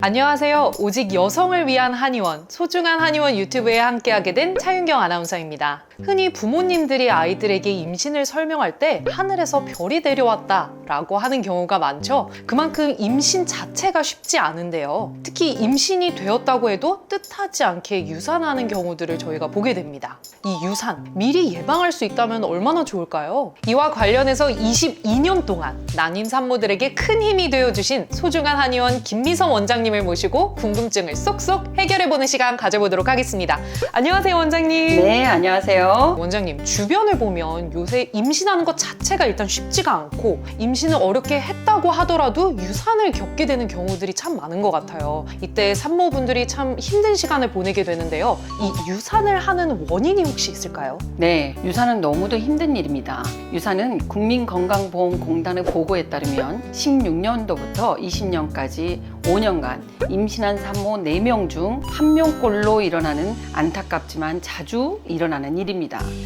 안녕하세요. 오직 여성을 위한 한의원, 소중한 한의원 유튜브에 함께하게 된 차윤경 아나운서입니다. 흔히 부모님들이 아이들에게 임신을 설명할 때 하늘에서 별이 내려왔다 라고 하는 경우가 많죠. 그만큼 임신 자체가 쉽지 않은데요. 특히 임신이 되었다고 해도 뜻하지 않게 유산하는 경우들을 저희가 보게 됩니다. 이 유산, 미리 예방할 수 있다면 얼마나 좋을까요? 이와 관련해서 22년 동안 난임 산모들에게 큰 힘이 되어주신 소중한 한의원 김미선 원장님을 모시고 궁금증을 쏙쏙 해결해보는 시간 가져보도록 하겠습니다. 안녕하세요, 원장님. 네, 안녕하세요. 원장님, 주변을 보면 요새 임신하는 것 자체가 일단 쉽지가 않고 임신을 어렵게 했다고 하더라도 유산을 겪게 되는 경우들이 참 많은 것 같아요. 이때 산모분들이 참 힘든 시간을 보내게 되는데요. 이 유산을 하는 원인이 혹시 있을까요? 네, 유산은 너무도 힘든 일입니다. 유산은 국민건강보험공단의 보고에 따르면 16년도부터 20년까지 5년간 임신한 산모 4명 중 1명꼴로 일어나는 안타깝지만 자주 일어나는 일입니다.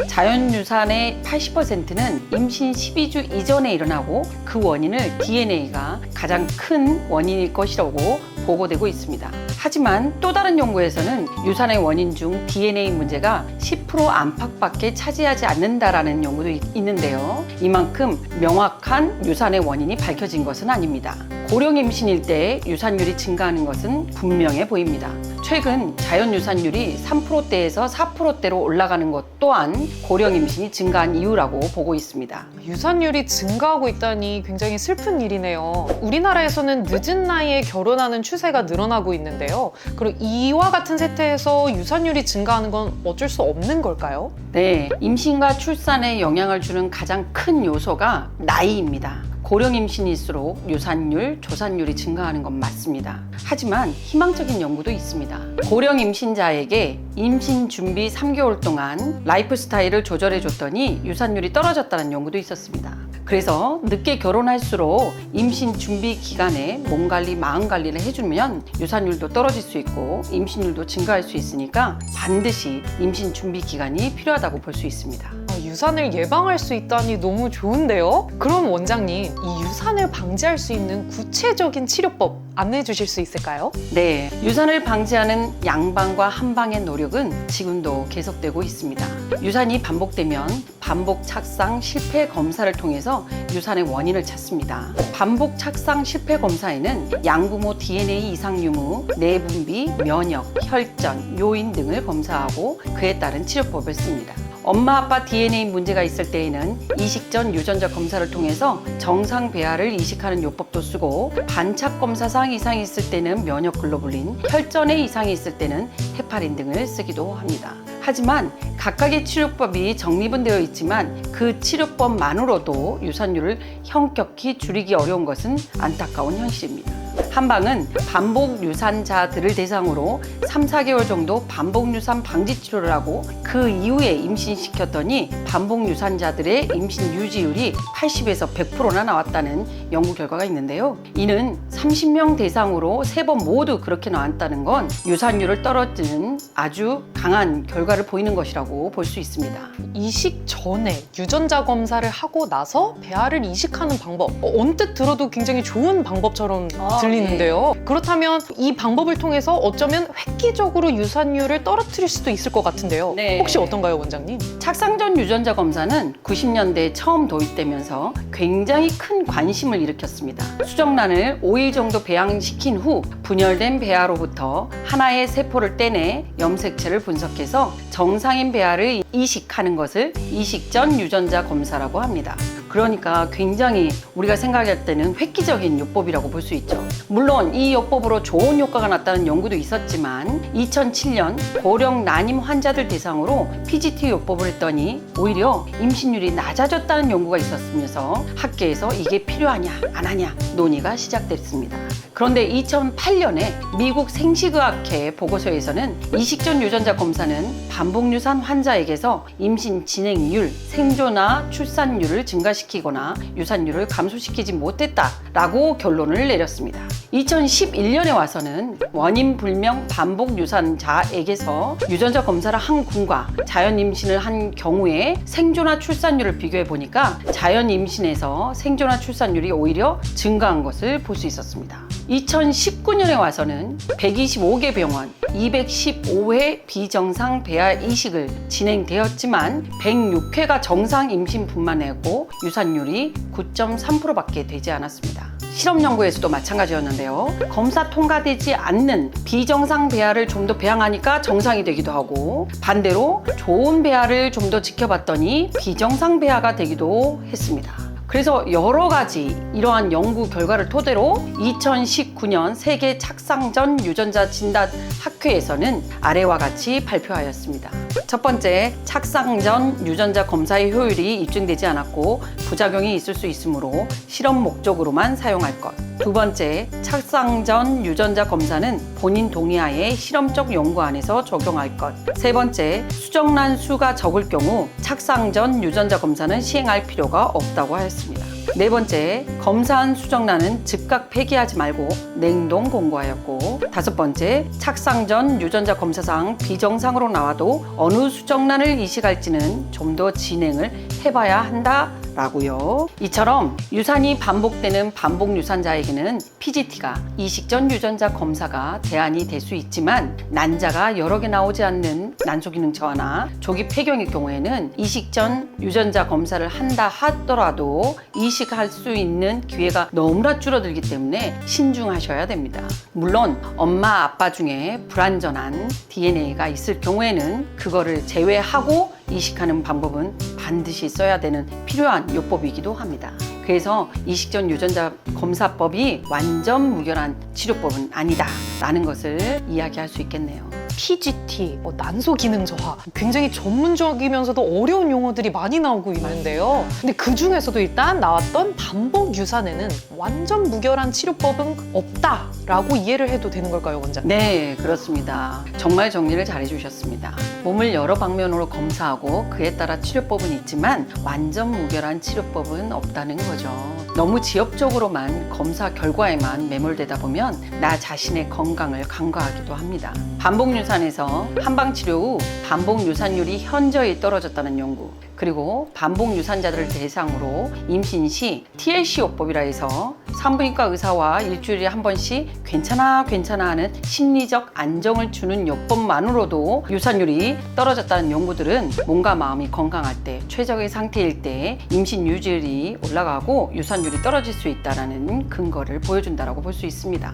자연유산의 80%는 임신 12주 이전에 일어나고 그 원인을 DNA가 가장 큰 원인일 것이라고 보고되고 있습니다. 하지만 또 다른 연구에서는 유산의 원인 중 DNA 문제가 10% 안팎밖에 차지하지 않는다라는 연구도 있는데요. 이만큼 명확한 유산의 원인이 밝혀진 것은 아닙니다. 고령 임신일 때 유산율이 증가하는 것은 분명해 보입니다. 최근 자연유산율이 3%대에서 4%대로 올라가는 것 또한 고령 임신이 증가한 이유라고 보고 있습니다. 유산율이 증가하고 있다니 굉장히 슬픈 일이네요. 우리나라에서는 늦은 나이에 결혼하는 추세가 늘어나고 있는데요. 그럼 이와 같은 세태에서 유산율이 증가하는 건 어쩔 수 없는 걸까요? 네, 임신과 출산에 영향을 주는 가장 큰 요소가 나이입니다. 고령 임신일수록 유산율, 조산율이 증가하는 건 맞습니다. 하지만 희망적인 연구도 있습니다. 고령 임신자에게 임신 준비 3개월 동안 라이프 스타일을 조절해 줬더니 유산율이 떨어졌다는 연구도 있었습니다. 그래서 늦게 결혼할수록 임신 준비 기간에 몸 관리, 마음 관리를 해주면 유산율도 떨어질 수 있고 임신율도 증가할 수 있으니까 반드시 임신 준비 기간이 필요하다고 볼 수 있습니다. 유산을 예방할 수 있다니 너무 좋은데요? 그럼 원장님, 이 유산을 방지할 수 있는 구체적인 치료법 안내해 주실 수 있을까요? 네, 유산을 방지하는 양방과 한방의 노력은 지금도 계속되고 있습니다. 유산이 반복되면 반복 착상 실패 검사를 통해서 유산의 원인을 찾습니다. 반복 착상 실패 검사에는 양부모 DNA 이상 유무, 내분비, 면역, 혈전, 요인 등을 검사하고 그에 따른 치료법을 씁니다. 엄마 아빠 DNA 문제가 있을 때에는 이식 전 유전자 검사를 통해서 정상 배아를 이식하는 요법도 쓰고 반착 검사상 이상이 있을 때는 면역 글로불린, 혈전에 이상이 있을 때는 헤파린 등을 쓰기도 합니다. 하지만 각각의 치료법이 정립은 되어 있지만 그 치료법만으로도 유산율을 현격히 줄이기 어려운 것은 안타까운 현실입니다. 한방은 반복 유산자들을 대상으로 3, 4개월 정도 반복 유산 방지 치료를 하고 그 이후에 임신시켰더니 반복 유산자들의 임신 유지율이 80에서 100%나 나왔다는 연구 결과가 있는데요. 이는 30명 대상으로 3번 모두 그렇게 나왔다는 건 유산율을 떨어뜨리는 아주 강한 결과를 보이는 것이라고 볼 수 있습니다. 이식 전에 유전자 검사를 하고 나서 배아를 이식하는 방법, 언뜻 들어도 굉장히 좋은 방법처럼 들리는데요. 네. 그렇다면 이 방법을 통해서 어쩌면 획기적으로 유산율을 떨어뜨릴 수도 있을 것 같은데요. 네. 혹시 어떤가요, 원장님? 착상 전 유전자 검사는 90년대에 처음 도입되면서 굉장히 큰 관심을 일으켰습니다. 수정란을 5일 정도 배양시킨 후 분열된 배아로부터 하나의 세포를 떼내 염색체를 분석해서 정상인 배아를 이식하는 것을 이식 전 유전자 검사라고 합니다. 그러니까 굉장히 우리가 생각할 때는 획기적인 요법이라고 볼 수 있죠. 물론 이 요법으로 좋은 효과가 났다는 연구도 있었지만 2007년 고령 난임 환자들 대상으로 PGT 요법을 했더니 오히려 임신율이 낮아졌다는 연구가 있었으면서 학계에서 이게 필요하냐 안 하냐 논의가 시작됐습니다. 그런데 2008년에 미국 생식의학회 보고서에서는 이식 전 유전자 검사는 반복 유산 환자에게서 임신 진행률, 생존화 출산율을 증가시키는 증가시키거나 유산율을 감소시키지 못했다라고 결론을 내렸습니다. 2011년에 와서는 원인 불명 반복 유산자에게서 유전자 검사를 한 군과 자연 임신을 한 경우에 생존화 출산율을 비교해 보니까 자연 임신에서 생존화 출산율이 오히려 증가한 것을 볼 수 있었습니다. 2019년에 와서는 125개 병원 215회 비정상 배아 이식을 진행되었지만 106회가 정상 임신뿐만 아니고 유산율이 9.3%밖에 되지 않았습니다. 실험 연구에서도 마찬가지였는데요. 검사 통과되지 않는 비정상 배아를 좀 더 배양하니까 정상이 되기도 하고, 반대로 좋은 배아를 좀 더 지켜봤더니 비정상 배아가 되기도 했습니다. 그래서 여러 가지 이러한 연구 결과를 토대로 2019년 세계 착상전 유전자 진단 학회에서는 아래와 같이 발표하였습니다. 첫 번째, 착상전 유전자 검사의 효율이 입증되지 않았고 부작용이 있을 수 있으므로 실험 목적으로만 사용할 것. 두 번째, 착상전 유전자 검사는 본인 동의하에 실험적 연구 안에서 적용할 것. 세 번째, 수정란 수가 적을 경우 착상전 유전자 검사는 시행할 필요가 없다고 하였습니다. 네 번째, 검사한 수정란은 즉각 폐기하지 말고 냉동 공고하였고, 다섯 번째, 착상 전 유전자 검사상 비정상으로 나와도 어느 수정란을 이식할지는 좀 더 진행을 해봐야 한다라고요. 이처럼 유산이 반복되는 반복 유산자에게는 PGT가 이식 전 유전자 검사가 대안이 될 수 있지만, 난자가 여러 개 나오지 않는 난소기능 저하나 조기 폐경의 경우에는 이식 전 유전자 검사를 한다 하더라도 이식할 수 있는 기회가 너무나 줄어들기 때문에 신중하셔야 됩니다. 물론 엄마 아빠 중에 불완전한 DNA가 있을 경우에는 그거를 제외하고 이식하는 방법은 반드시 써야 되는 필요한 요법이기도 합니다. 그래서 이식 전 유전자 검사법이 완전 무결한 치료법은 아니다 라는 것을 이야기할 수 있겠네요. PGT, 난소 기능 저하, 굉장히 전문적이면서도 어려운 용어들이 많이 나오고 있는데요. 근데 그 중에서도 일단 나왔던 반복 유산에는 완전 무결한 치료법은 없다라고 이해를 해도 되는 걸까요, 원장님? 네, 그렇습니다. 정말 정리를 잘 해주셨습니다. 몸을 여러 방면으로 검사하고 그에 따라 치료법은 있지만 완전 무결한 치료법은 없다는 거죠. 너무 지엽적으로만 검사 결과에만 매몰되다 보면 나 자신의 건강을 간과하기도 합니다. 반복 유산에서 한방 치료 후 반복 유산율이 현저히 떨어졌다는 연구, 그리고 반복 유산자들을 대상으로 임신 시 TLC 요법이라 해서 산부인과 의사와 일주일에 한 번씩 괜찮아 하는 심리적 안정을 주는 요법만으로도 유산율이 떨어졌다는 연구들은 몸과 마음이 건강할 때, 최적의 상태일 때 임신 유지율이 올라가고 유산율이 떨어질 수 있다는 근거를 보여준다고 볼 수 있습니다.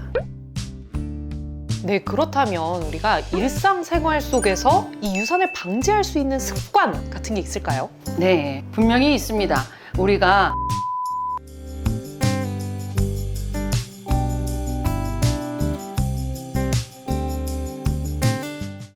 네, 그렇다면 우리가 일상생활 속에서 이 유산을 방지할 수 있는 습관 같은 게 있을까요? 네, 분명히 있습니다. 우리가